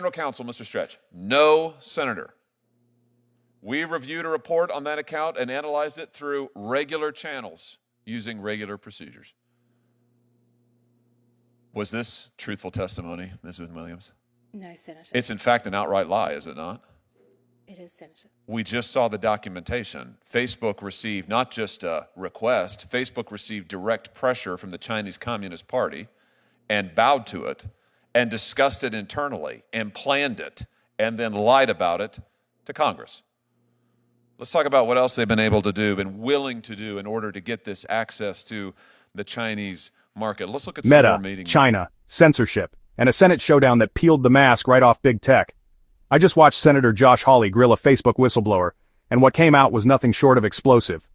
General Counsel, Mr. Stretch, no senator. We reviewed a report on that account and analyzed it through regular channels using regular procedures. Was this truthful testimony, Ms. Williams? No, Senator. It's in fact an outright lie, is it not? It is, Senator. We just saw the documentation. Facebook received not just a request, Facebook received direct pressure from the Chinese Communist Party and bowed to it and discussed it internally and planned it and then lied about it to Congress. Let's talk about what else they've been able to do, been willing to do in order to get this access to the Chinese market. Let's look at some more meetings. China, censorship, and a Senate showdown that peeled the mask right off big tech. I just watched Senator Josh Hawley grill a Facebook whistleblower, and what came out was nothing short of explosive.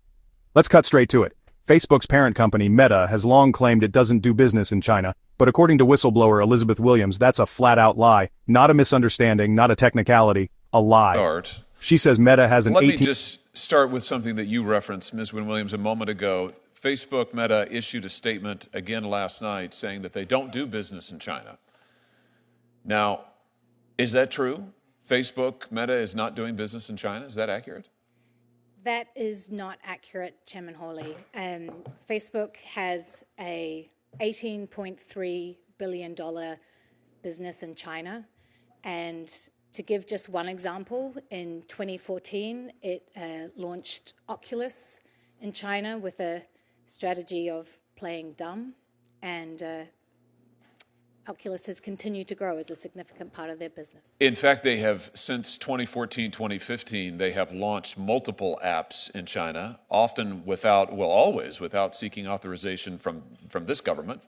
Let's cut straight to it. Facebook's parent company, Meta, has long claimed it doesn't do business in China, but according to whistleblower Elizabeth Williams, that's a flat-out lie, not a misunderstanding, not a technicality, a lie. She says Meta has an Let me just start with something that you referenced, Ms. Williams, a moment ago. Facebook Meta issued a statement again last night saying that they don't do business in China. Now, is that true? Facebook Meta is not doing business in China? Is that accurate? That is not accurate, Chairman Hawley. Facebook has a $18.3 billion business in China. And to give just one example, in 2014, it launched Oculus in China with a strategy of playing dumb. And Oculus has continued to grow as a significant part of their business. In fact, they have, since 2014, 2015, they have launched multiple apps in China, often without, well, always without seeking authorization from this government,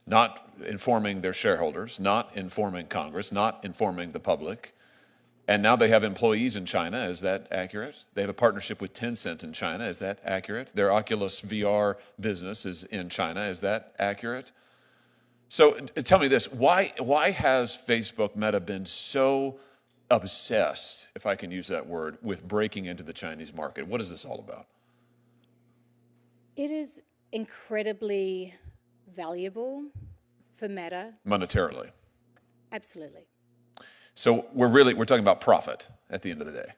not informing their shareholders, not informing Congress, not informing the public. And now they have employees in China. Is that accurate? They have a partnership with Tencent in China. Is that accurate? Their Oculus VR business is in China. Is that accurate? So tell me this, why has Facebook Meta been so obsessed, if I can use that word, with breaking into the Chinese market? What is this all about? It is incredibly valuable for Meta. Monetarily? Absolutely. So we're talking about profit at the end of the day.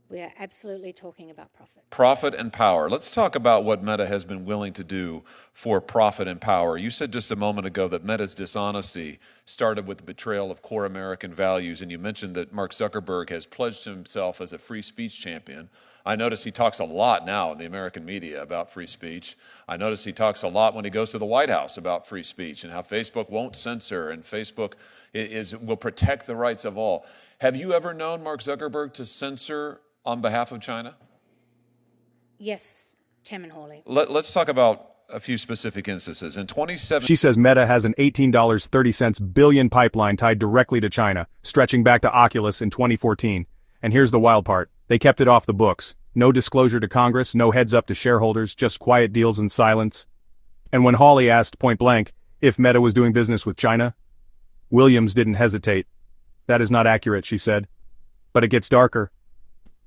We are absolutely talking about profit. Profit and power. Let's talk about what Meta has been willing to do for profit and power. You said just a moment ago that Meta's dishonesty started with the betrayal of core American values, and you mentioned that Mark Zuckerberg has pledged himself as a free speech champion. I notice he talks a lot now in the American media about free speech. I notice he talks a lot when he goes to the White House about free speech and how Facebook won't censor and Facebook will protect the rights of all. Have you ever known Mark Zuckerberg to censor on behalf of China? Yes, Chairman Hawley. Let's talk about a few specific instances. In 2017, she says Meta has an $18.30 billion pipeline tied directly to China, stretching back to Oculus in 2014. And here's the wild part. They kept it off the books. No disclosure to Congress, no heads up to shareholders, just quiet deals in silence. And when Hawley asked point blank if Meta was doing business with China, Williams didn't hesitate. That is not accurate, she said. But it gets darker.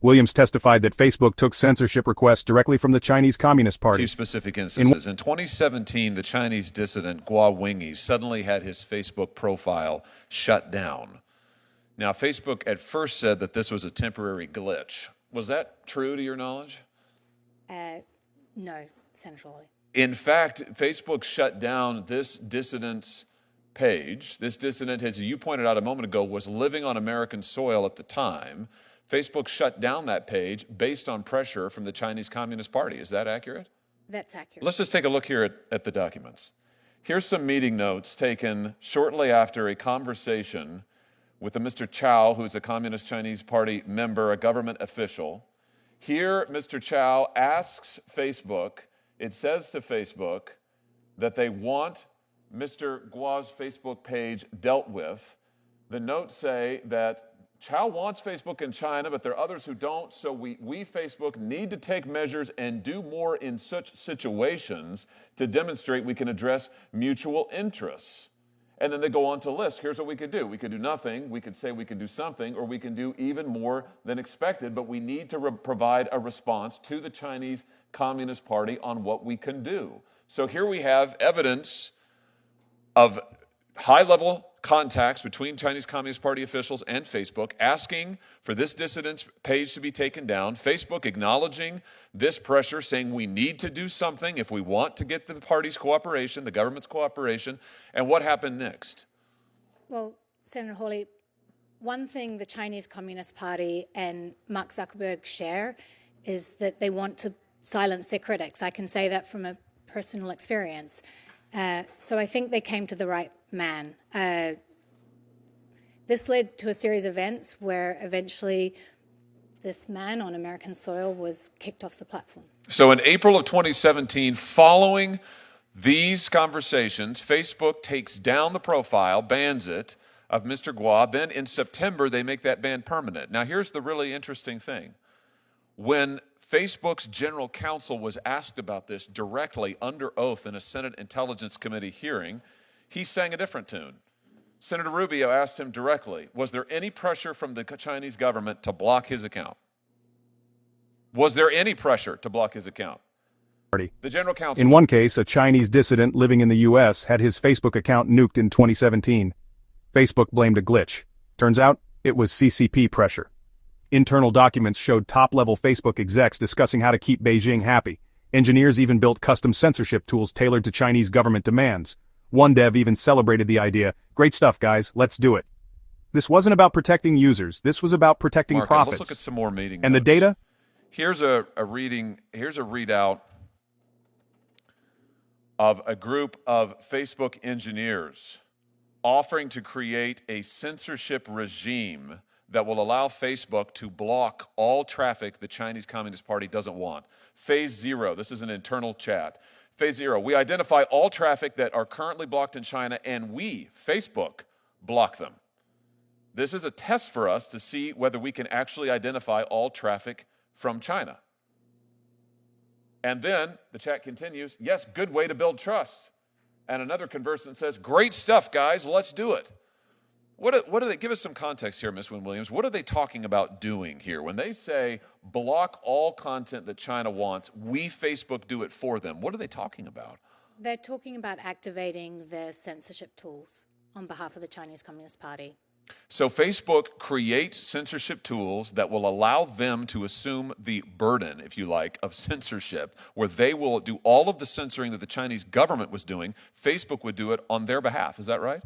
Williams testified that Facebook took censorship requests directly from the Chinese Communist Party. Two specific instances. In 2017, the Chinese dissident Guo Wengyi suddenly had his Facebook profile shut down. Now, Facebook at first said that this was a temporary glitch. Was that true to your knowledge? No, Senator Hawley. In fact, Facebook shut down this dissident's page. This dissident, as you pointed out a moment ago, was living on American soil at the time. Facebook shut down that page based on pressure from the Chinese Communist Party. Is that accurate? That's accurate. Let's just take a look here at the documents. Here's some meeting notes taken shortly after a conversation with a Mr. Chow, who's a Communist Chinese Party member, a government official. Here, Mr. Chow asks Facebook, it says to Facebook, that they want Mr. Guo's Facebook page dealt with. The notes say that Chow wants Facebook in China, but there are others who don't, so we Facebook, need to take measures and do more in such situations to demonstrate we can address mutual interests. And then they go on to list, here's what we could do. We could do nothing, we could say we could do something, or we can do even more than expected, but we need to provide a response to the Chinese Communist Party on what we can do. So here we have evidence of high-level contacts between Chinese Communist Party officials and Facebook asking for this dissident's page to be taken down. Facebook acknowledging this pressure, saying we need to do something if we want to get the party's cooperation, the government's cooperation. And what happened next? Well, Senator Hawley, one thing the Chinese Communist Party and Mark Zuckerberg share is that they want to silence their critics. I can say that from a personal experience. So I think they came to the right man. This led to a series of events where eventually this man on American soil was kicked off the platform. So in April of 2017, following these conversations, Facebook takes down the profile, bans it, of Mr. Guo. Then in September, they make that ban permanent. Now, here's the really interesting thing. When Facebook's general counsel was asked about this directly under oath in a Senate Intelligence Committee hearing, he sang a different tune. Senator Rubio asked him directly, was there any pressure from the Chinese government to block his account? Was there any pressure to block his account? The general counsel. In one case, a Chinese dissident living in the U.S. had his Facebook account nuked in 2017. Facebook blamed a glitch. Turns out, it was CCP pressure. Internal documents showed top-level Facebook execs discussing how to keep Beijing happy. Engineers even built custom censorship tools tailored to Chinese government demands. One dev even celebrated the idea, "Great stuff, guys, let's do it." This wasn't about protecting users, this was about protecting Mark, profits. let's look at some more meeting And notes. the data? Here's a readout of a group of Facebook engineers offering to create a censorship regime that will allow Facebook to block all traffic the Chinese Communist Party doesn't want. Phase 0, this is an internal chat. Phase 0, we identify all traffic that are currently blocked in China and we, Facebook, block them. This is a test for us to see whether we can actually identify all traffic from China. And then the chat continues, yes, good way to build trust. And another conversant says, great stuff, guys, let's do it. What do they, give us some context here, Ms. Wynne-Williams. What are they talking about doing here? When they say block all content that China wants, we, Facebook, do it for them. What are they talking about? They're talking about activating their censorship tools on behalf of the Chinese Communist Party. So Facebook creates censorship tools that will allow them to assume the burden, if you like, of censorship, where they will do all of the censoring that the Chinese government was doing. Facebook would do it on their behalf. Is that right?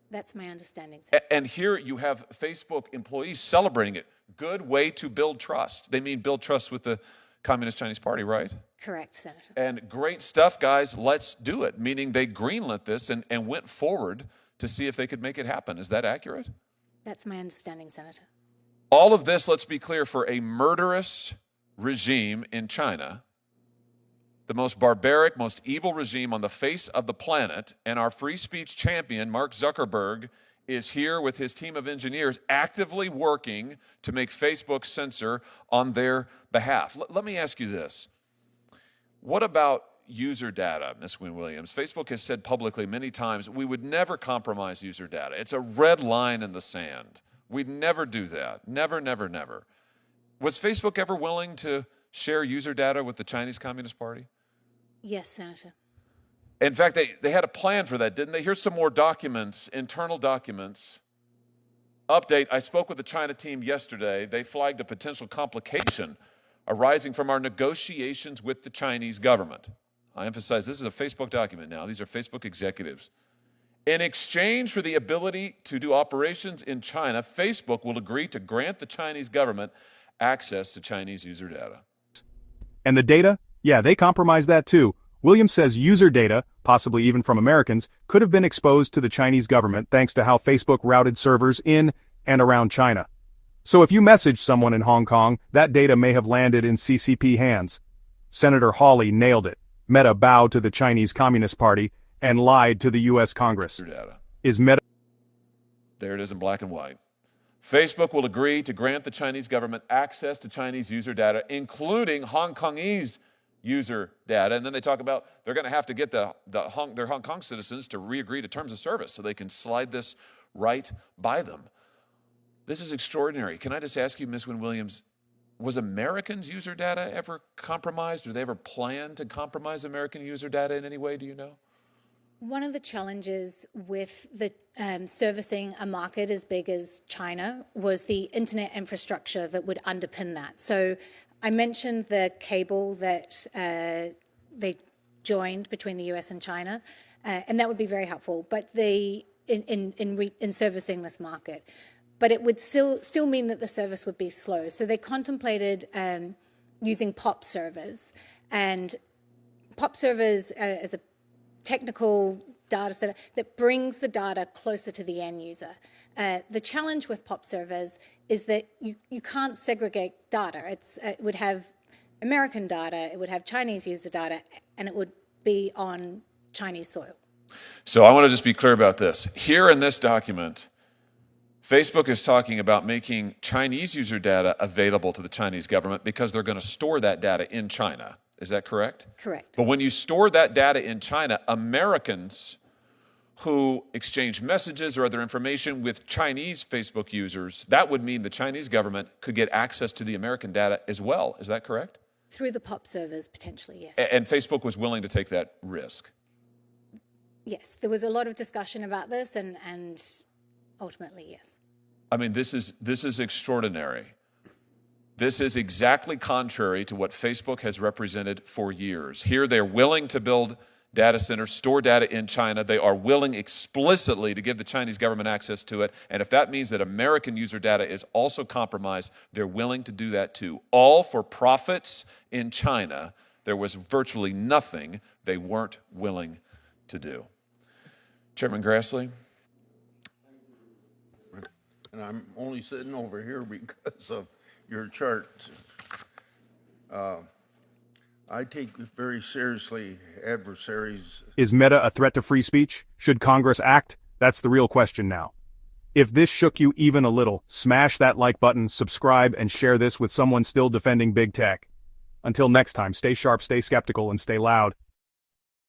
That's my understanding, sir. And here you have Facebook employees celebrating it. Good way to build trust. They mean build trust with the Communist Chinese Party, right? Correct, Senator. And great stuff, guys, let's do it. Meaning they greenlit this and went forward to see if they could make it happen. Is that accurate? That's my understanding, Senator. All of this, let's be clear, for a murderous regime in China, the most barbaric, most evil regime on the face of the planet, and our free speech champion, Mark Zuckerberg, is here with his team of engineers actively working to make Facebook censor on their behalf. Let me ask you this. What about user data, Ms. Wynne-Williams? Facebook has said publicly many times, we would never compromise user data. It's a red line in the sand. We'd never do that. Never, never, never. Was Facebook ever willing to share user data with the Chinese Communist Party? Yes, Senator. In fact, they had a plan for that, didn't they? Here's some more documents, internal documents. Update, I spoke with the China team yesterday. They flagged a potential complication arising from our negotiations with the Chinese government. I emphasize this is a Facebook document now. These are Facebook executives. In exchange for the ability to do operations in China, Facebook will agree to grant the Chinese government access to Chinese user data. And the data? Yeah, they compromised that too. Williams says user data, possibly even from Americans, could have been exposed to the Chinese government thanks to how Facebook routed servers in and around China. So if you message someone in Hong Kong, that data may have landed in CCP hands. Senator Hawley nailed it. Meta bowed to the Chinese Communist Party and lied to the U.S. Congress. Data. Is Meta... There it is in black and white. Facebook will agree to grant the Chinese government access to Chinese user data, including Hong Kongese user data. And then they talk about they're going to have to get their Hong Kong citizens to re-agree to terms of service so they can slide this right by them. This is extraordinary. Can I just ask you, Ms. Wynne-Williams, was Americans' user data ever compromised? Or they ever plan to compromise American user data in any way? Do you know? One of the challenges with the servicing a market as big as China was the internet infrastructure that would underpin that. So I mentioned the cable that they joined between the US and China, and that would be very helpful. But in servicing this market, but it would still mean that the service would be slow. So they contemplated using POP servers, and POP servers as a technical data center that brings the data closer to the end user. The challenge with POP servers is that you can't segregate data. It would have American data, it would have Chinese user data, and it would be on Chinese soil. So I want to just be clear about this. Here in this document, Facebook is talking about making Chinese user data available to the Chinese government because they're going to store that data in China. Is that correct? Correct. But when you store that data in China, Americans who exchange messages or other information with Chinese Facebook users, that would mean the Chinese government could get access to the American data as well. Is that correct? Through the POP servers, potentially, yes. And Facebook was willing to take that risk? Yes, there was a lot of discussion about this, and ultimately, yes. I mean, this is extraordinary. This is exactly contrary to what Facebook has represented for years. Here, they're willing to build data centers, store data in China. They are willing explicitly to give the Chinese government access to it. And if that means that American user data is also compromised, they're willing to do that too. All for profits in China. There was virtually nothing they weren't willing to do. Chairman Grassley? And I'm only sitting over here because of your chart. I take very seriously adversaries. Is Meta a threat to free speech? Should Congress act? That's the real question now. If this shook you even a little, smash that like button, subscribe, and share this with someone still defending big tech. Until next time, stay sharp, stay skeptical, and stay loud.